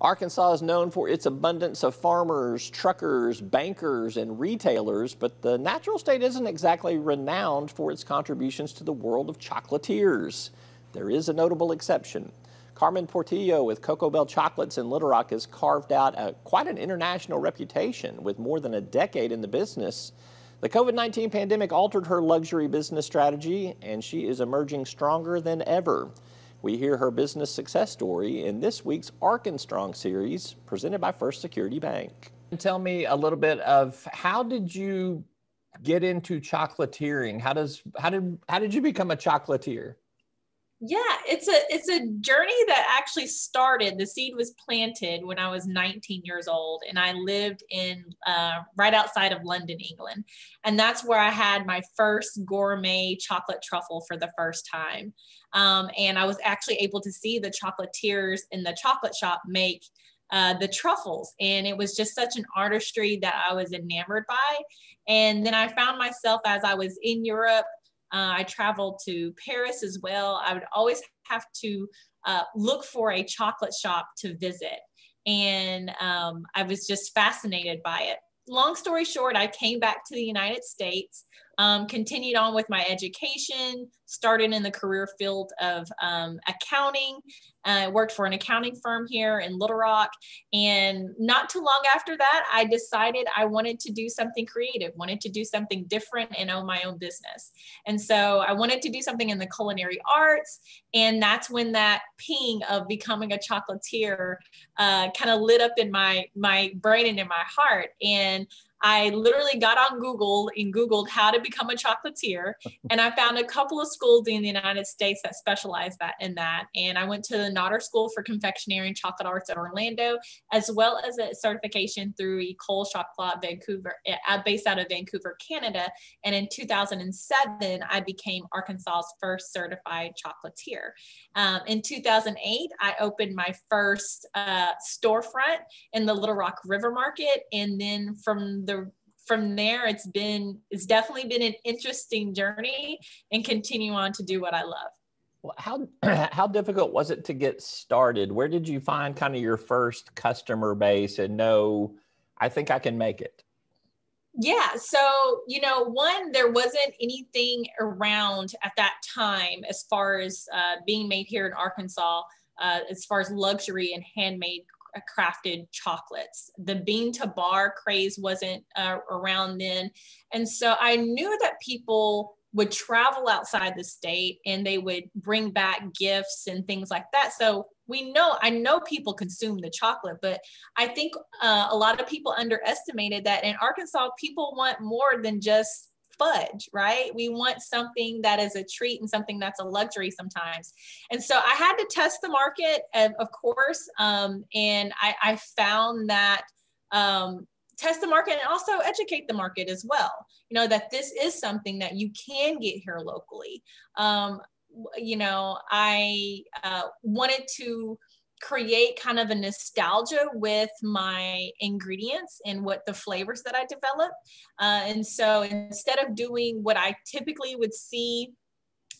Arkansas is known for its abundance of farmers, truckers, bankers, and retailers, but the natural state isn't exactly renowned for its contributions to the world of chocolatiers. There is a notable exception. Carmen Portillo with Cocoa Belle Chocolates in Little Rock has carved out quite an international reputation with more than a decade in the business. The COVID-19 pandemic altered her luxury business strategy, and she is emerging stronger than ever. We hear her business success story in this week's Arkansas series presented by First Security Bank. Tell me a little bit of how did you get into chocolatiering? How did you become a chocolatier? Yeah, it's a journey that actually started. The seed was planted when I was 19 years old, and I lived in right outside of London, England, and that's where I had my first gourmet chocolate truffle for the first time. And I was actually able to see the chocolatiers in the chocolate shop make the truffles, and it was just such an artistry that I was enamored by. And then I found myself as I was in Europe. I traveled to Paris as well. I would always have to look for a chocolate shop to visit. And I was just fascinated by it. Long story short, I came back to the United States, continued on with my education, started in the career field of accounting. I worked for an accounting firm here in Little Rock. And not too long after that, I decided I wanted to do something creative, wanted to do something different and own my own business. And so I wanted to do something in the culinary arts. And that's when that ping of becoming a chocolatier kind of lit up in my brain and in my heart. And I literally got on Google and Googled how to become a chocolatier. And I found a couple of schools in the United States that specialize in that. And I went to the Notter School for Confectionery and Chocolate Arts in Orlando, as well as a certification through École Chocolat Vancouver, based out of Vancouver, Canada. And in 2007, I became Arkansas's first certified chocolatier. In 2008, I opened my first storefront in the Little Rock River Market. And then from there, it's definitely been an interesting journey and continue on to do what I love. Well, how difficult was it to get started? Where did you find kind of your first customer base and know, I think I can make it? Yeah. So, one, there wasn't anything around at that time as far as being made here in Arkansas, as far as luxury and handmade crafted chocolates. The bean to bar craze wasn't around then. And so I knew that people would travel outside the state and they would bring back gifts and things like that. So I know people consume the chocolate, but I think a lot of people underestimated that in Arkansas, people want more than just fudge, right? We want something that is a treat and something that's a luxury sometimes. And so I had to test the market, of course. And I found that test the market and also educate the market as well, that this is something that you can get here locally. I wanted to create kind of a nostalgia with my ingredients and what the flavors that I develop. And so instead of doing what I typically would see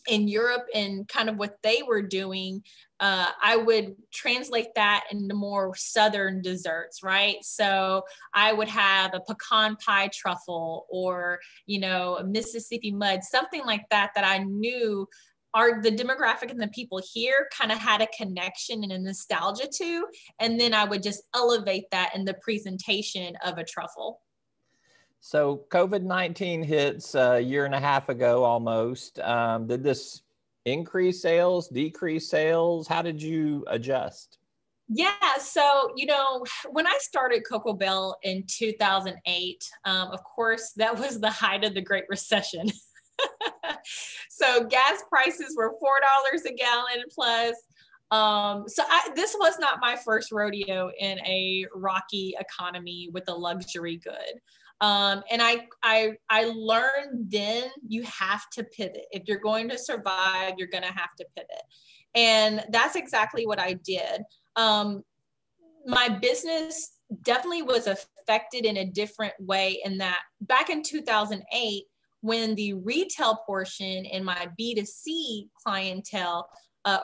in Europe and kind of what they were doing, I would translate that into more Southern desserts, right? So I would have a pecan pie truffle or, a Mississippi mud, something like that I knew the demographic and the people here kind of had a connection and a nostalgia to, and then I would just elevate that in the presentation of a truffle. So COVID-19 hits a year and a half ago almost. Did this increase sales, decrease sales? How did you adjust? Yeah, so, when I started Cocoa Belle in 2008, of course, that was the height of the Great Recession. So gas prices were $4 a gallon plus. This was not my first rodeo in a rocky economy with a luxury good. And I learned then you have to pivot. If you're going to survive, you're going to have to pivot. And that's exactly what I did. My business definitely was affected in a different way in that back in 2008, when the retail portion in my B2C clientele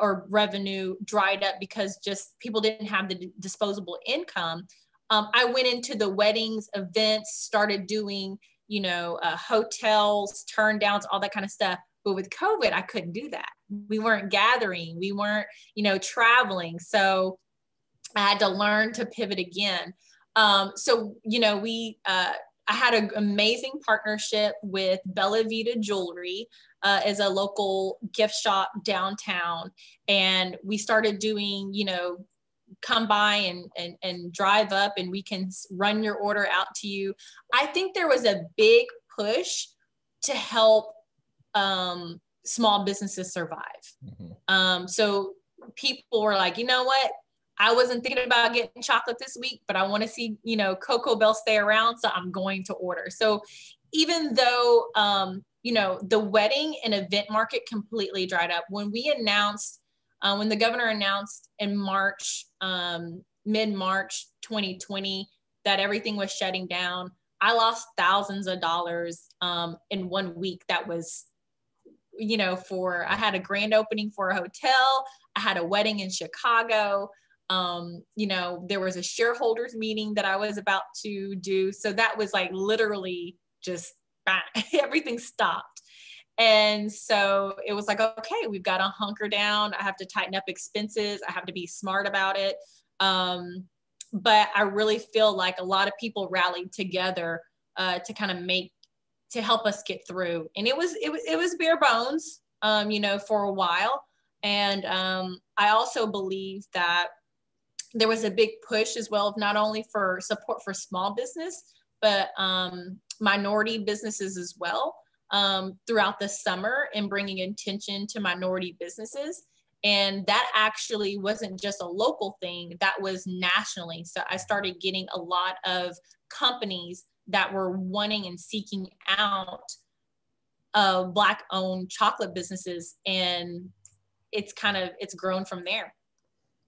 or revenue dried up because just people didn't have the disposable income. I went into the weddings, events, started doing, hotels, turn downs, all that kind of stuff. But with COVID, I couldn't do that. We weren't gathering, we weren't, traveling. So I had to learn to pivot again. I had an amazing partnership with Bella Vita Jewelry as a local gift shop downtown. And we started doing, come by and drive up and we can run your order out to you. I think there was a big push to help small businesses survive. Mm-hmm. So people were like, you know what? I wasn't thinking about getting chocolate this week, but I want to see, Cocoa Belle stay around. So I'm going to order. So even though, the wedding and event market completely dried up, when the governor announced in March, mid-March 2020, that everything was shutting down, I lost thousands of dollars in 1 week. That was, I had a grand opening for a hotel. I had a wedding in Chicago. There was a shareholders meeting that I was about to do. So that was like literally just everything stopped. And so it was like, okay, we've got to hunker down. I have to tighten up expenses. I have to be smart about it. But I really feel like a lot of people rallied together to kind of to help us get through. And it was bare bones, for a while. And I also believe that there was a big push as well, not only for support for small business, but minority businesses as well throughout the summer, and bringing attention to minority businesses. And that actually wasn't just a local thing, that was nationally. So I started getting a lot of companies that were wanting and seeking out Black-owned chocolate businesses. And it's grown from there.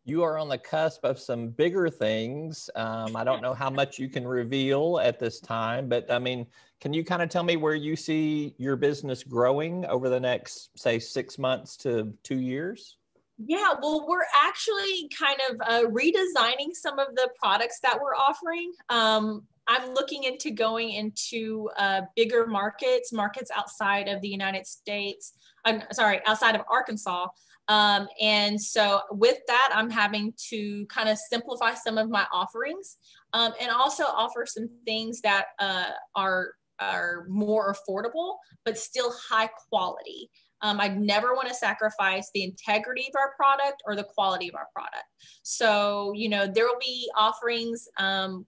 You are on the cusp of some bigger things. I don't know how much you can reveal at this time, but I mean, can you kind of tell me where you see your business growing over the next, say, 6 months to 2 years? Yeah, well, we're actually kind of redesigning some of the products that we're offering. I'm looking into going into bigger markets outside of the United States. Outside of Arkansas. And so with that, I'm having to kind of simplify some of my offerings, and also offer some things that are more affordable, but still high quality. I never want to sacrifice the integrity of our product or the quality of our product. So, there will be offerings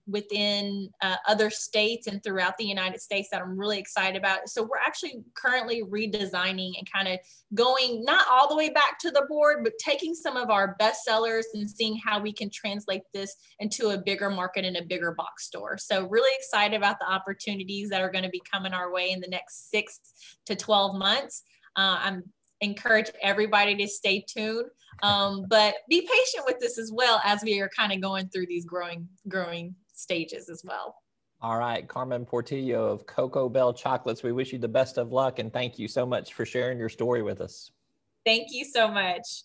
within other states and throughout the United States that I'm really excited about. So we're actually currently redesigning and kind of going not all the way back to the board, but taking some of our best sellers and seeing how we can translate this into a bigger market and a bigger box store. So really excited about the opportunities that are going to be coming our way in the next 6 to 12 months. I'm encourage everybody to stay tuned, but be patient with this as well, as we are kind of going through these growing stages as well. All right, Carmen Portillo of Cocoa Belle Chocolates, we wish you the best of luck, and thank you so much for sharing your story with us. Thank you so much.